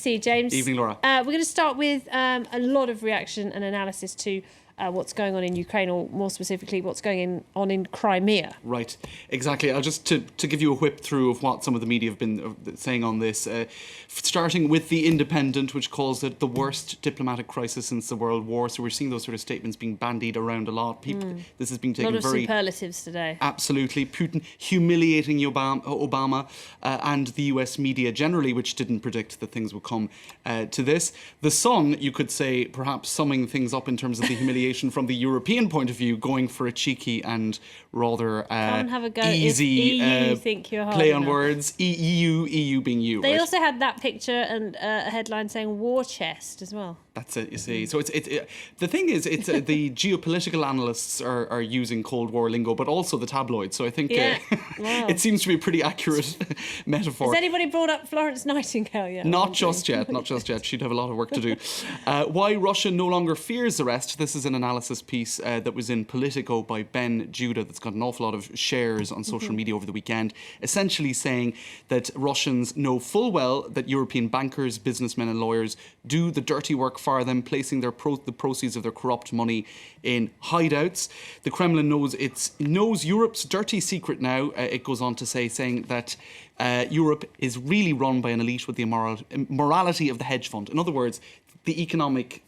see you, James. Evening, Laura. We're going to start with a lot of reaction and analysis to what's going on in Ukraine, or more specifically, what's going on in Crimea. Right, exactly. I'll just to give you a whip through of what some of the media have been saying on this. Starting with The Independent, which calls it the worst diplomatic crisis since the World War. So we're seeing those sort of statements being bandied around a lot. This has been taken a lot of very superlatives today. Absolutely. Putin humiliating Obama and the US media generally, which didn't predict that things would come to this. The Sun, you could say, perhaps summing things up in terms of the humiliation from the European point of view, going for a cheeky and rather have a go easy if EU think you're hard play on enough. words. EU being you. They right? also had that picture and a headline saying war chest as well. That's it, you see. So the thing is, it's the geopolitical analysts are using Cold War lingo, but also the tabloids. So I think Wow. it seems to be a pretty accurate metaphor. Has anybody brought up Florence Nightingale yet? Not just yet. She'd have a lot of work to do. Why Russia no longer fears arrest. This is an analysis piece that was in Politico by Ben Judah that's got an awful lot of shares on social media over the weekend, essentially saying that Russians know full well that European bankers, businessmen and lawyers do the dirty work for them, placing the proceeds of their corrupt money in hideouts. The Kremlin knows Europe's dirty secret now, it goes on to say, saying that Europe is really run by an elite with the immorality of the hedge fund. In other words, the economics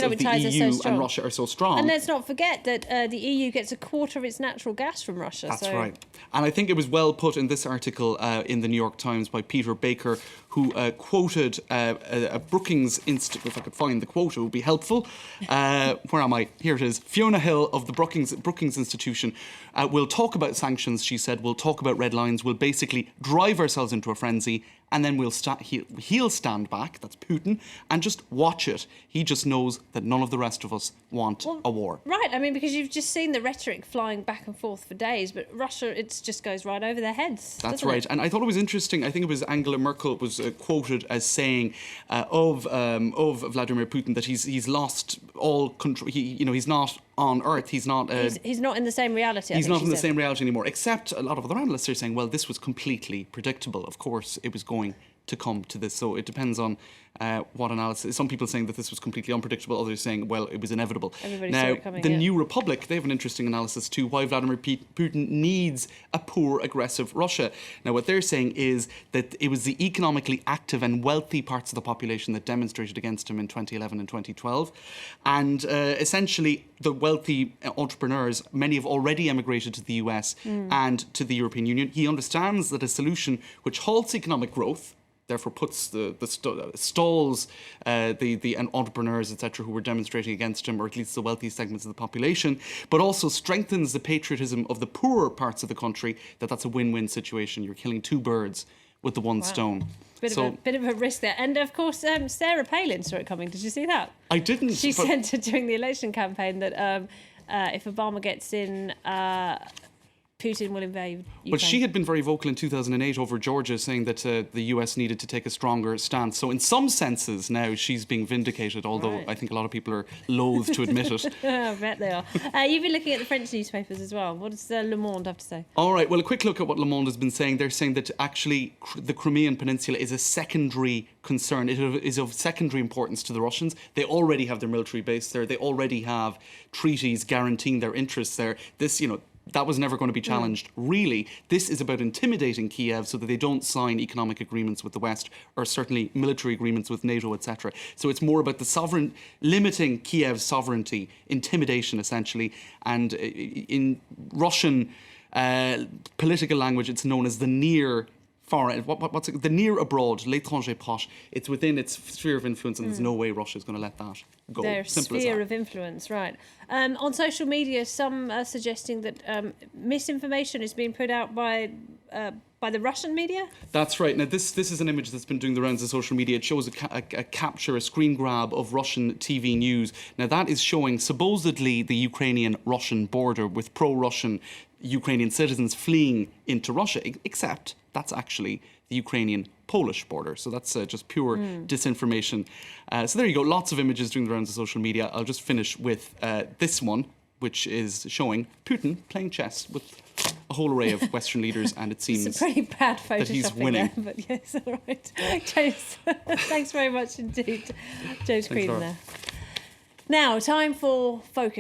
of the EU and Russia are so strong. And let's not forget that the EU gets a quarter of its natural gas from Russia. That's right. And I think it was well put in this article in the New York Times by Peter Baker, who quoted a Brookings Institute. If I could find the quote, it would be helpful. Where am I? Here it is. Fiona Hill of the Brookings Institution will talk about sanctions, she said. We'll talk about red lines. We'll basically drive ourselves into a frenzy. And then he'll stand back, that's Putin, and just watch it. He just knows that none of the rest of us want a war. Right, I mean, because you've just seen the rhetoric flying back and forth for days, but Russia, it just goes right over their heads. That's right. And I thought it was interesting. I think it was Angela Merkel was quoted as saying of Vladimir Putin that he's lost all control. He's not on Earth. He's not. He's not in the same reality. He's not in the same reality anymore. Except a lot of other analysts are saying, well, this was completely predictable. Of course, it was going to come to this. So it depends on what analysis. Some people saying that this was completely unpredictable. Others saying, well, it was inevitable. Everybody now, saw it coming, the New Republic, they have an interesting analysis too, why Vladimir Putin needs a poor, aggressive Russia. Now, what they're saying is that it was the economically active and wealthy parts of the population that demonstrated against him in 2011 and 2012. And essentially, the wealthy entrepreneurs, many have already emigrated to the US and to the European Union. He understands that a solution which halts economic growth, therefore puts stalls the entrepreneurs, etc., who were demonstrating against him, or at least the wealthy segments of the population, but also strengthens the patriotism of the poorer parts of the country, that's a win-win situation. You're killing two birds with the one stone. Bit of a risk there. And of course, Sarah Palin saw it coming. Did you see that? I didn't. She said during the election campaign that if Obama gets in, Putin will invade Ukraine. But she had been very vocal in 2008 over Georgia, saying that the US needed to take a stronger stance. So in some senses now she's being vindicated, although I think a lot of people are loath to admit it. I bet they are. You've been looking at the French newspapers as well. What does Le Monde have to say? All right, well, a quick look at what Le Monde has been saying. They're saying that actually the Crimean Peninsula is a secondary concern. It is of secondary importance to the Russians. They already have their military base there. They already have treaties guaranteeing their interests there. This, that was never going to be challenged, really. This is about intimidating Kiev so that they don't sign economic agreements with the West, or certainly military agreements with NATO, etc. So it's more about the limiting Kiev's sovereignty, intimidation, essentially. And in Russian political language, it's known as the near foreign, what's it, the near abroad, l'étranger proche. It's within its sphere of influence, and there's no way Russia is going to let that go. Their Simple sphere as that. of influence, right. On social media, some are suggesting that misinformation is being put out by the Russian media? That's right. Now, this is an image that's been doing the rounds of social media. It shows a screen grab of Russian TV news. Now, that is showing supposedly the Ukrainian-Russian border with pro-Russian Ukrainian citizens fleeing into Russia, except that's actually the Ukrainian-Polish border. So that's just pure disinformation. So there you go. Lots of images doing the rounds of social media. I'll just finish with this one, which is showing Putin playing chess with a whole array of Western leaders, and it seems It's a pretty bad photoshopping he's winning. there, but yes, all right. James, thanks very much indeed. James Creedon Laura. there. Now, time for Focus.